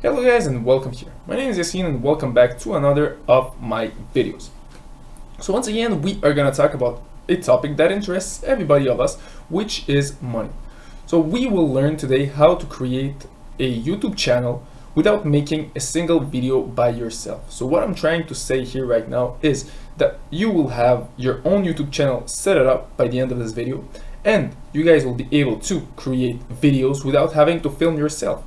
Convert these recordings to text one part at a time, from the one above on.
Hello guys and welcome here. My name is Yassine and welcome back to another of my videos. So once again we are gonna talk about a topic that interests everybody of us, which is money. So we will learn today how to create a YouTube channel without making a single video by yourself. So what I'm trying to say here right now is that you will have your own YouTube channel set it up by the end of this video, and you guys will be able to create videos without having to film yourself.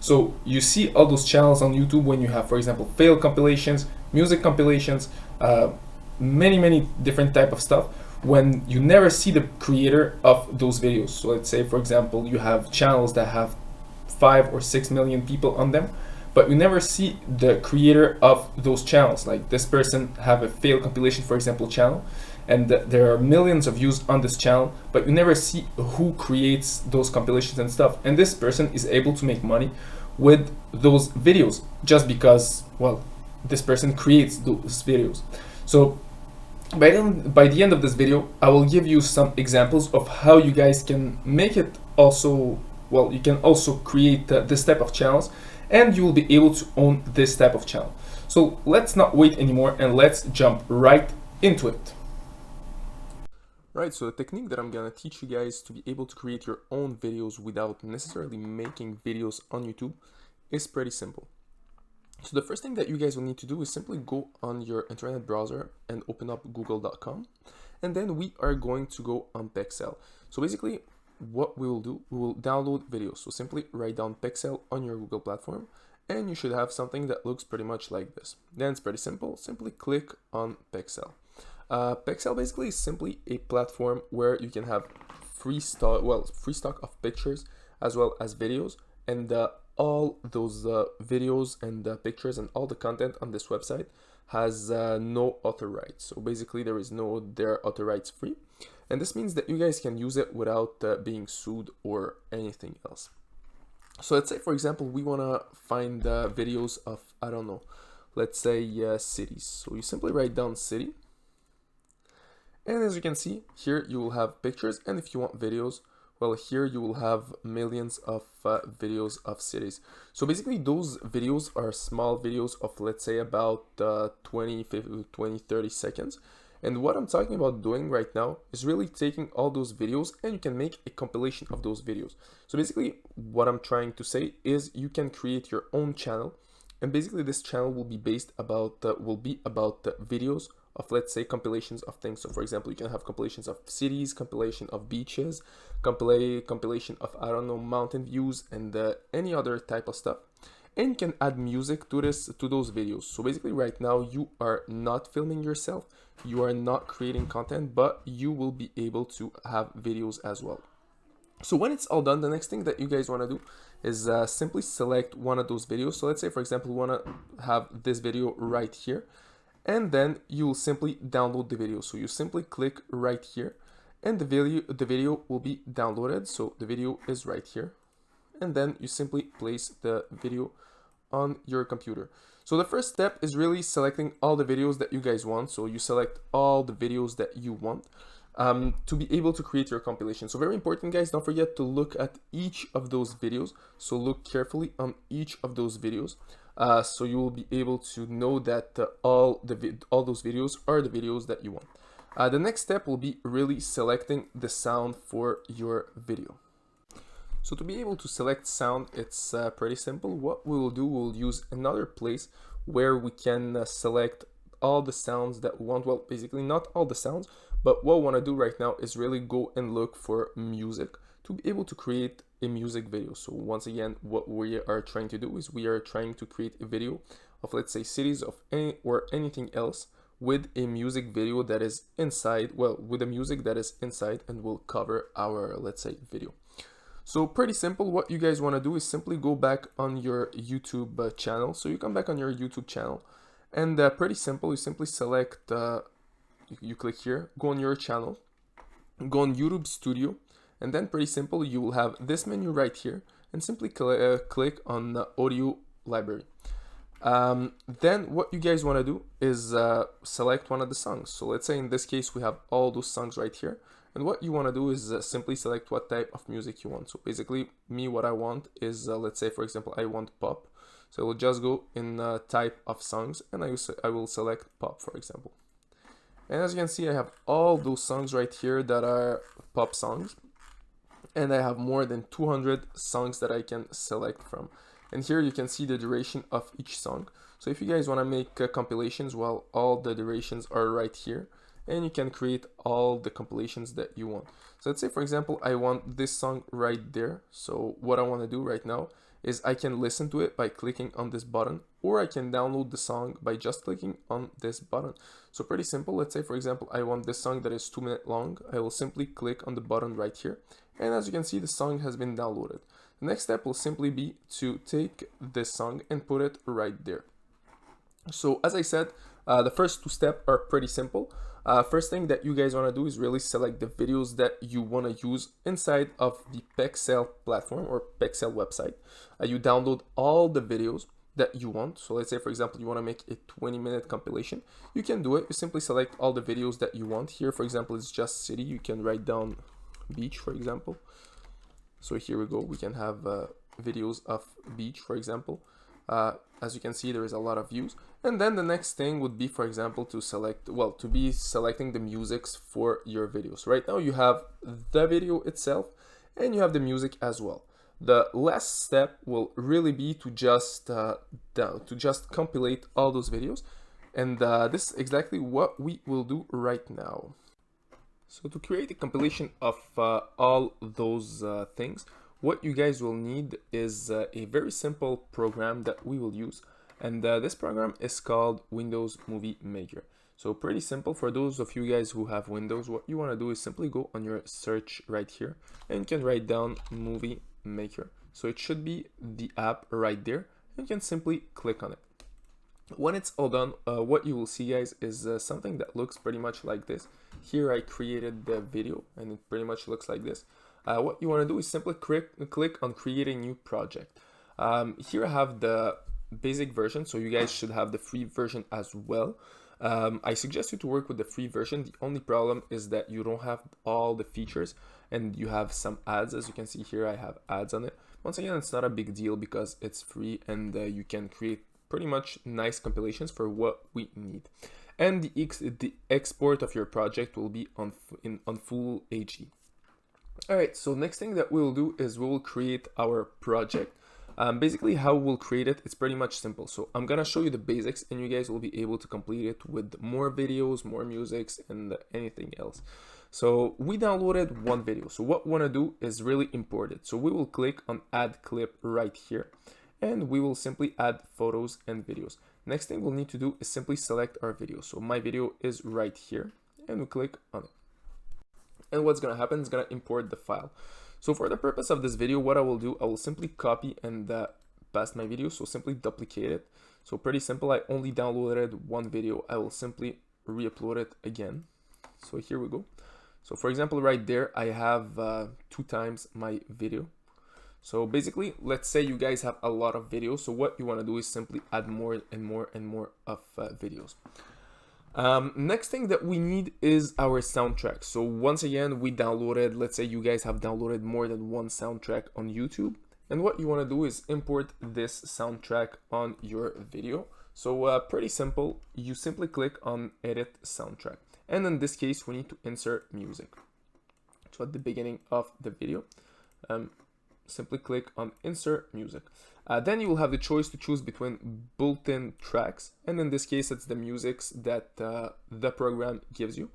So you see all those channels on YouTube when you have, for example, fail compilations, music compilations, many different type of stuff, when you never see the creator of those videos. So let's say, for example, you have channels that have 5 or 6 million people on them, but you never see the creator of those channels. Like this person have a fail compilation, for example, channel, and there are millions of views on this channel, but you never see who creates those compilations and stuff. And this person is able to make money with those videos just because, well, this person creates those videos. So by the end of this video, I will give you some examples of how you guys can make it also, well, you can also create this type of channels, and you will be able to own this type of channel. So let's not wait anymore and let's jump right into it. Right, so the technique that I'm gonna teach you guys to be able to create your own videos without necessarily making videos on YouTube is pretty simple. So the first thing that you guys will need to do is simply go on your internet browser and open up google.com, and then we are going to go on Pexel. So basically what we will do, we will download videos. So simply write down Pexel on your Google platform and you should have something that looks pretty much like this. Then it's pretty simple, simply click on Pexel. Pexel basically is simply a platform where you can have free stock of pictures as well as videos, and all those videos and pictures and all the content on this website has no author rights. So basically they're author rights free, and this means that you guys can use it without being sued or anything else. So let's say, for example, we want to find videos of, I don't know, let's say cities. So you simply write down city. And as you can see, here you will have pictures, and if you want videos, well, here you will have millions of videos of cities. So basically those videos are small videos of, let's say, about 20, 30 seconds. And what I'm talking about doing right now is really taking all those videos, and you can make a compilation of those videos. So basically what I'm trying to say is you can create your own channel, and basically this channel will be based about videos of, let's say, compilations of things. So for example, you can have compilations of cities, compilation of beaches, compilation of, I don't know, mountain views, and any other type of stuff. And you can add music to those videos. So basically right now you are not filming yourself, you are not creating content, but you will be able to have videos as well. So when it's all done, the next thing that you guys want to do is simply select one of those videos. So let's say, for example, we want to have this video right here, and then you will simply download the video. So you simply click right here, and the video will be downloaded. So the video is right here, and then you simply place the video on your computer. So the first step is really selecting all the videos that you guys want. So you select all the videos that you want to be able to create your compilation. So very important, guys, don't forget to look at each of those videos. So look carefully on each of those videos. So you will be able to know that all those videos are the videos that you want. The next step will be really selecting the sound for your video. So to be able to select sound, it's pretty simple. What we will do, we'll use another place where we can select all the sounds that we want. Well, basically not all the sounds, but what we want to do right now is really go and look for music to be able to create a music video. So once again, what we are trying to do is we are trying to create a video of, let's say, cities of anything else with a music video that is inside, well, with a music that is inside and will cover our, let's say, video. So pretty simple. What you guys want to do is simply go back on your YouTube channel. So you come back on your YouTube channel, and pretty simple, you simply select, you click here, go on your channel, go on YouTube Studio, and then pretty simple, you will have this menu right here, and simply click on the audio library. Then what you guys want to do is select one of the songs. So let's say in this case we have all those songs right here, And what you want to do is simply select what type of music you want. So basically, me, what I want is, let's say, for example, I want pop. So I will just go in type of songs, and I will select pop, for example. And as you can see, I have all those songs right here that are pop songs. And I have more than 200 songs that I can select from. And here you can see the duration of each song. So if you guys want to make compilations, well, all the durations are right here. And you can create all the compilations that you want. So let's say, for example, I want this song right there. So what I want to do right now is I can listen to it by clicking on this button, or I can download the song by just clicking on this button. So pretty simple. Let's say, for example, I want this song that is 2 minutes long. I will simply click on the button right here. And as you can see, the song has been downloaded. The next step will simply be to take this song and put it right there. So as I said, the first 2 steps are pretty simple. First thing that you guys want to do is really select the videos that you want to use inside of the Pexel platform or Pexel website. You download all the videos that you want. So let's say, for example, you want to make a 20-minute compilation. You can do it. You simply select all the videos that you want. Here, for example, it's just city. You can write down beach, for example. So here we go. We can have videos of beach, for example. As you can see, there is a lot of views. And then the next thing would be, for example, to select, well, to be selecting the musics for your videos. Right now you have the video itself and you have the music as well. The last step will really be to just compilate all those videos. And this is exactly what we will do right now. So to create a compilation of all those things, what you guys will need is a very simple program that we will use. And this program is called Windows Movie Maker. So pretty simple. For those of you guys who have Windows, what you want to do is simply go on your search right here and you can write down Movie Maker. So it should be the app right there and you can simply click on it. When it's all done, what you will see, guys, is something that looks pretty much like this. Here I created the video and it pretty much looks like this. What you want to do is simply click on create a new project. Here I have the basic version, so you guys should have the free version as well. I suggest you to work with the free version. The only problem is that you don't have all the features and you have some ads. As you can see here, I have ads on it. Once again, it's not a big deal because it's free and you can create pretty much nice compilations for what we need. And the export of your project will be on full HD. Alright, so next thing that we'll do is we will create our project. Basically how we'll create it, it's pretty much simple. So I'm gonna show you the basics and you guys will be able to complete it with more videos, more musics, and anything else. So we downloaded one video. So what we wanna do is really import it. So we will click on add clip right here and we will simply add photos and videos. Next thing we'll need to do is simply select our video. So my video is right here and we click on it. And what's going to happen is going to import the file. So for the purpose of this video, what I will do, I will simply copy and paste my video. So simply duplicate it. So pretty simple. I only downloaded one video. I will simply re-upload it again. So here we go. So for example, right there, I have 2 times my video. So basically, let's say you guys have a lot of videos. So what you want to do is simply add more and more and more of videos. Next thing that we need is our soundtrack. So once again, we downloaded, let's say you guys have downloaded more than one soundtrack on YouTube. And what you want to do is import this soundtrack on your video. So pretty simple, you simply click on edit soundtrack. And in this case, we need to insert music. So at the beginning of the video, simply click on insert music. Then you will have the choice to choose between built-in tracks, and in this case it's the musics that the program gives you,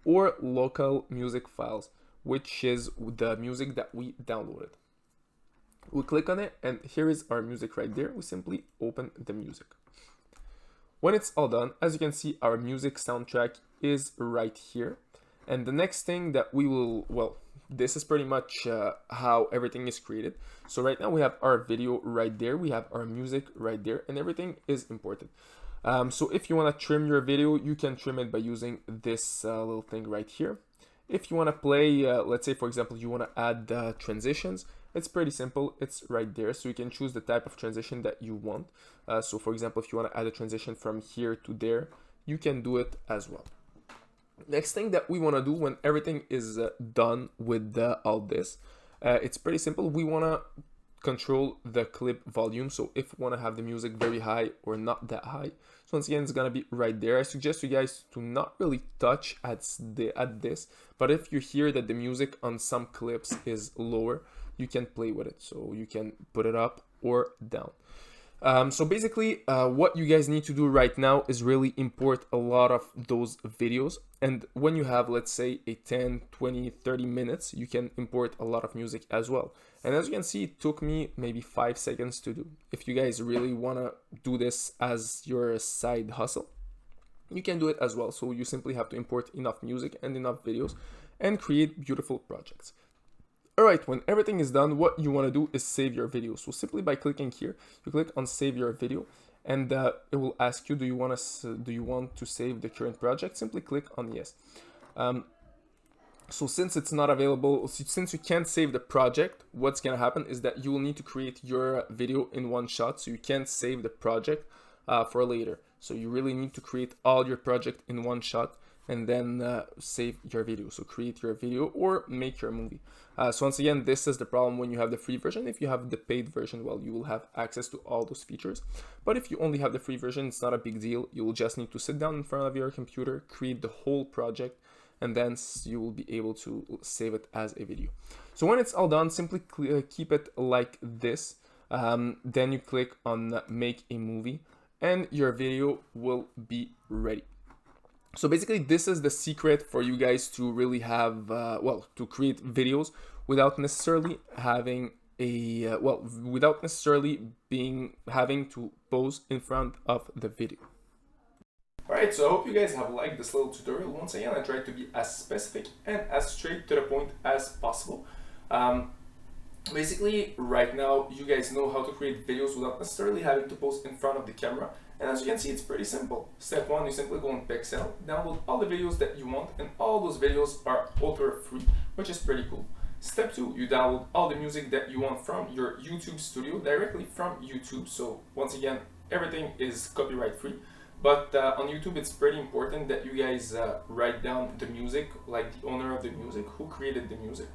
or local music files, which is the music that we downloaded. We click on it and here is our music right there. We simply open the music. When it's all done, as you can see, our music soundtrack is right here. And the next thing that we will, well, this is pretty much how everything is created. So right now we have our video right there, we have our music right there, and everything is imported. So if you want to trim your video, you can trim it by using this little thing right here. If you want to play, let's say for example, you want to add transitions, it's pretty simple, it's right there. So you can choose the type of transition that you want. So for example, if you want to add a transition from here to there, you can do it as well. Next thing that we want to do when everything is done with all this, it's pretty simple. We want to control the clip volume. So if we want to have the music very high or not that high, so once again, it's going to be right there. I suggest you guys to not really touch at this, but if you hear that the music on some clips is lower, you can play with it. So you can put it up or down. So basically, what you guys need to do right now is really import a lot of those videos. And when you have, let's say, a 10, 20, 30 minutes, you can import a lot of music as well. And as you can see, it took me maybe 5 seconds to do. If you guys really want to do this as your side hustle, you can do it as well. So you simply have to import enough music and enough videos and create beautiful projects. Alright, when everything is done, what you want to do is save your video. So simply by clicking here, you click on save your video, and it will ask you, do you want to save the current project? Simply click on yes. So since it's not available, since you can't save the project, what's going to happen is that you will need to create your video in one shot. So you can't save the project for later. So you really need to create all your project in one shot and then save your video. So create your video or make your movie. So once again, this is the problem when you have the free version. If you have the paid version, well, you will have access to all those features. But if you only have the free version, it's not a big deal. You will just need to sit down in front of your computer, create the whole project, and then you will be able to save it as a video. So when it's all done, simply keep it like this. Then you click on make a movie and your video will be ready. So basically, this is the secret for you guys to really have, to create videos without necessarily having without necessarily having to pose in front of the video. Alright, so I hope you guys have liked this little tutorial. Once again, I tried to be as specific and as straight to the point as possible. Basically, right now, you guys know how to create videos without necessarily having to pose in front of the camera. And as you can see, it's pretty simple. Step 1, you simply go on Pixel, download all the videos that you want, and all those videos are ultra free, which is pretty cool. Step 2, you download all the music that you want from your YouTube studio, directly from YouTube. So once again, everything is copyright free. But on YouTube, it's pretty important that you guys write down the music, like the owner of the music, who created the music.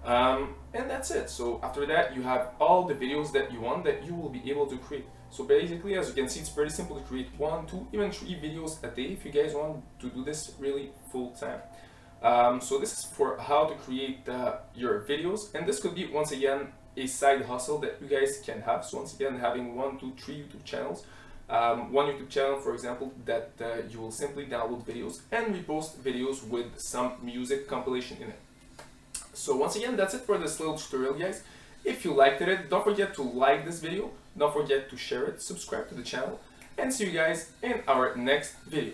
And that's it. So after that, you have all the videos that you want that you will be able to create. So basically, as you can see, it's pretty simple to create 1, 2, even 3 videos a day if you guys want to do this really full time. So this is for how to create your videos, and this could be, once again, a side hustle that you guys can have. So once again, having 1, 2, 3 YouTube channels. One YouTube channel, for example, that you will simply download videos and repost videos with some music compilation in it. So once again, that's it for this little tutorial, guys. If you liked it, don't forget to like this video, don't forget to share it, subscribe to the channel, and see you guys in our next video.